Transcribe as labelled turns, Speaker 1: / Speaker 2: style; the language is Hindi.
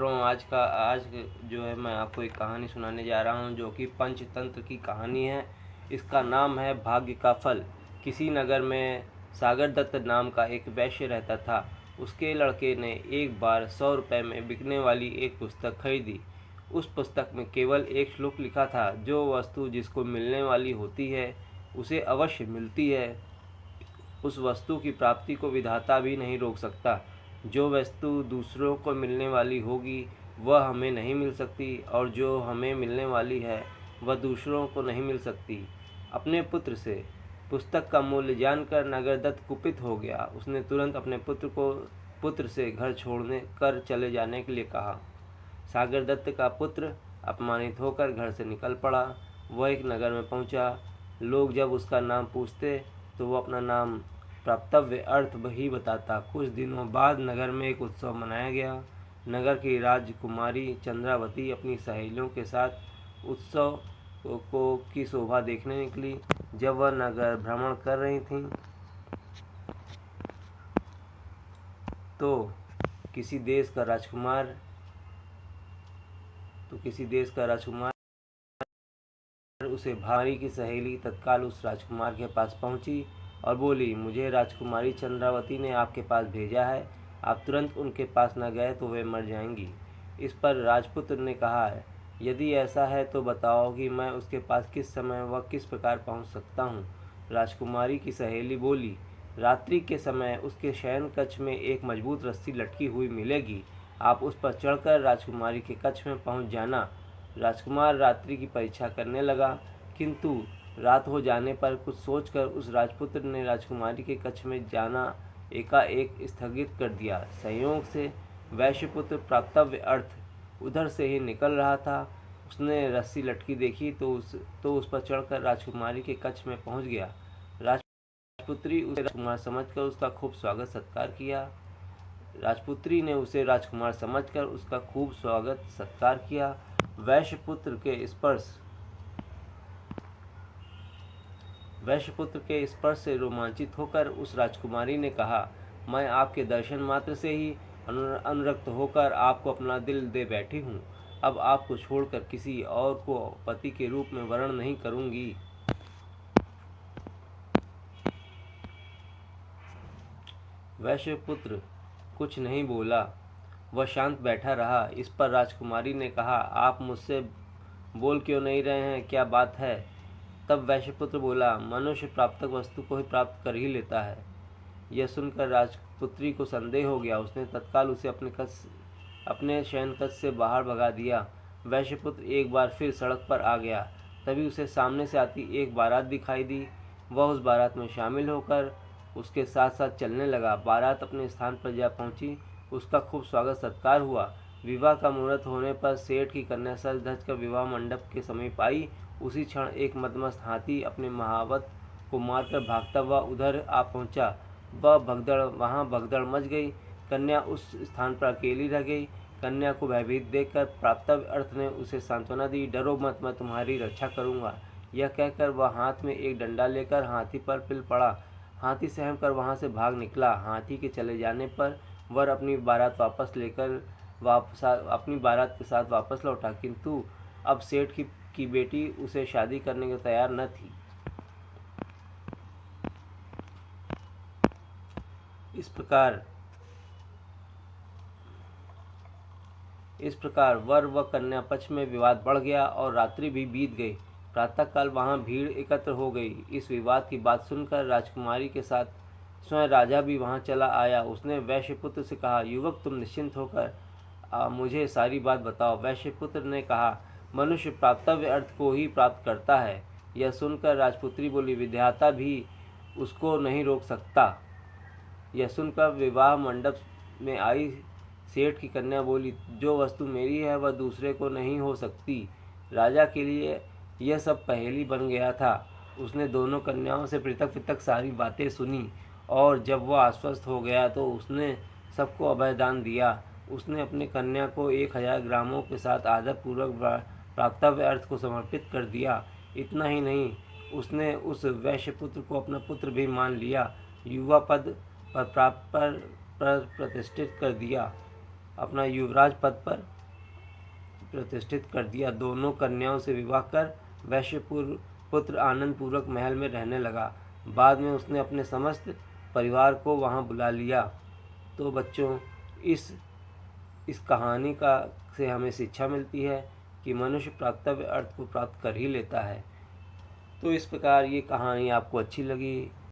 Speaker 1: मित्रों, आज जो है मैं आपको एक कहानी सुनाने जा रहा हूँ जो कि पंचतंत्र की कहानी है। इसका नाम है भाग्य का फल। किसी नगर में सागर दत्त नाम का एक वैश्य रहता था। उसके लड़के ने एक बार 100 रुपये में बिकने वाली एक पुस्तक खरीदी। उस पुस्तक में केवल एक श्लोक लिखा था, जो वस्तु जिसको मिलने वाली होती है उसे अवश्य मिलती है। उस वस्तु की प्राप्ति को विधाता भी नहीं रोक सकता। जो वस्तु दूसरों को मिलने वाली होगी वह हमें नहीं मिल सकती, और जो हमें मिलने वाली है वह दूसरों को नहीं मिल सकती। अपने पुत्र से पुस्तक का मूल्य जानकर नगरदत्त कुपित हो गया। उसने तुरंत अपने पुत्र से घर छोड़ने कर चले जाने के लिए कहा। सागरदत्त का पुत्र अपमानित होकर घर से निकल पड़ा। वह एक नगर में पहुंचा। लोग जब उसका नाम पूछते तो वह अपना नाम प्राप्तव्य अर्थ ही बताता। कुछ दिनों बाद नगर में एक उत्सव मनाया गया। नगर की राजकुमारी चंद्रावती अपनी सहेलियों के साथ उत्सव की शोभा देखने निकली। जब वह नगर भ्रमण कर रही थीं तो किसी देश का राजकुमार उसे भारी की सहेली तत्काल उस राजकुमार के पास पहुंची और बोली, मुझे राजकुमारी चंद्रावती ने आपके पास भेजा है। आप तुरंत उनके पास न गए तो वे मर जाएंगी। इस पर राजपुत्र ने कहा है, यदि ऐसा है तो बताओ कि मैं उसके पास किस समय व किस प्रकार पहुंच सकता हूं। राजकुमारी की सहेली बोली, रात्रि के समय उसके शयन कक्ष में एक मजबूत रस्सी लटकी हुई मिलेगी। आप उस पर चढ़कर राजकुमारी के कक्ष में पहुंच जाना। राजकुमार रात्रि की परीक्षा करने लगा, किंतु रात हो जाने पर कुछ सोचकर उस राजपुत्र ने राजकुमारी के कक्ष में जाना एकाएक स्थगित कर दिया। संयोग से वैश्यपुत्र प्राप्तव्य अर्थ उधर से ही निकल रहा था। उसने रस्सी लटकी देखी तो उस पर चढ़कर राजकुमारी के कक्ष में पहुंच गया। राजपुत्री उसे राजकुमार समझकर उसका खूब स्वागत सत्कार किया। राजपुत्री ने उसे राजकुमार समझकर उसका खूब स्वागत सत्कार किया। वैश्यपुत्र के स्पर्श से रोमांचित होकर उस राजकुमारी ने कहा, मैं आपके दर्शन मात्र से ही अनुरक्त होकर आपको अपना दिल दे बैठी हूँ। अब आपको छोड़कर किसी और को पति के रूप में वर्ण नहीं करूँगी। वैश्यपुत्र कुछ नहीं बोला, वह शांत बैठा रहा। इस पर राजकुमारी ने कहा, आप मुझसे बोल क्यों नहीं रहे हैं, क्या बात है? तब वैश्यपुत्र बोला, मनुष्य प्राप्त वस्तु को ही प्राप्त कर ही लेता है। यह सुनकर राजपुत्री को संदेह हो गया। उसने तत्काल उसे अपने शयन कक्ष से बाहर भगा दिया। वैश्यपुत्र एक बार फिर सड़क पर आ गया। तभी उसे सामने से आती एक बारात दिखाई दी। वह उस बारात में शामिल होकर उसके साथ साथ चलने लगा। बारात अपने स्थान पर जा पहुंची। उसका खूब स्वागत सत्कार हुआ। विवाह का मुहूर्त होने पर सेठ की कन्या सज धज कर विवाह मंडप के समीप आई। उसी क्षण एक मदमस्त हाथी अपने महावत को मारकर भागता हुआ उधर आ पहुंचा। वहाँ भगदड़ मच गई। कन्या उस स्थान पर अकेली रह गई। कन्या को भयभीत देखकर प्राप्तव्य अर्थ ने उसे सांत्वना दी, डरो मत, मैं तुम्हारी रक्षा करूंगा। यह कहकर वह हाथ में एक डंडा लेकर हाथी पर पिल पड़ा। हाथी सहम कर वहाँ से भाग निकला। हाथी के चले जाने पर वर अपनी बारात के साथ वापस लौटा, किंतु अब सेठ की बेटी उसे शादी करने को तैयार न थी। इस प्रकार वर व कन्या पक्ष में विवाद बढ़ गया और रात्रि भी बीत गई। प्रातःकाल वहाँ भीड़ एकत्र हो गई। इस विवाद की बात सुनकर राजकुमारी के साथ स्वयं राजा भी वहाँ चला आया। उसने वैश्यपुत्र से कहा, युवक, तुम निश्चिंत होकर मुझे सारी बात बताओ। वैश्यपुत्र ने कहा, मनुष्य प्राप्तव्य अर्थ को ही प्राप्त करता है। यह सुनकर राजपुत्री बोली, विधाता भी उसको नहीं रोक सकता। यह सुनकर विवाह मंडप में आई सेठ की कन्या बोली, जो वस्तु मेरी है वह दूसरे को नहीं हो सकती। राजा के लिए यह सब पहेली बन गया था। उसने दोनों कन्याओं से पृथक पृथक सारी बातें सुनी और जब वह आश्वस्त हो गया तो उसने सबको अभयदान दिया। उसने अपनी कन्या को 1000 ग्रामों के साथ आदरपूर्वक प्राप्तव्य अर्थ को समर्पित कर दिया। इतना ही नहीं, उसने उस वैश्यपुत्र को अपना पुत्र भी मान लिया। युवा पद पर प्रतिष्ठित कर दिया। अपना युवराज पद पर प्रतिष्ठित कर दिया। दोनों कन्याओं से विवाह कर वैश्य पुत्र आनंद पूर्वक महल में रहने लगा। बाद में उसने अपने समस्त परिवार को वहां बुला लिया। तो बच्चों, इस कहानी से हमें शिक्षा मिलती है कि मनुष्य प्राप्तव्य अर्थ को प्राप्त कर ही लेता है। तो इस प्रकार ये कहानी आपको अच्छी लगी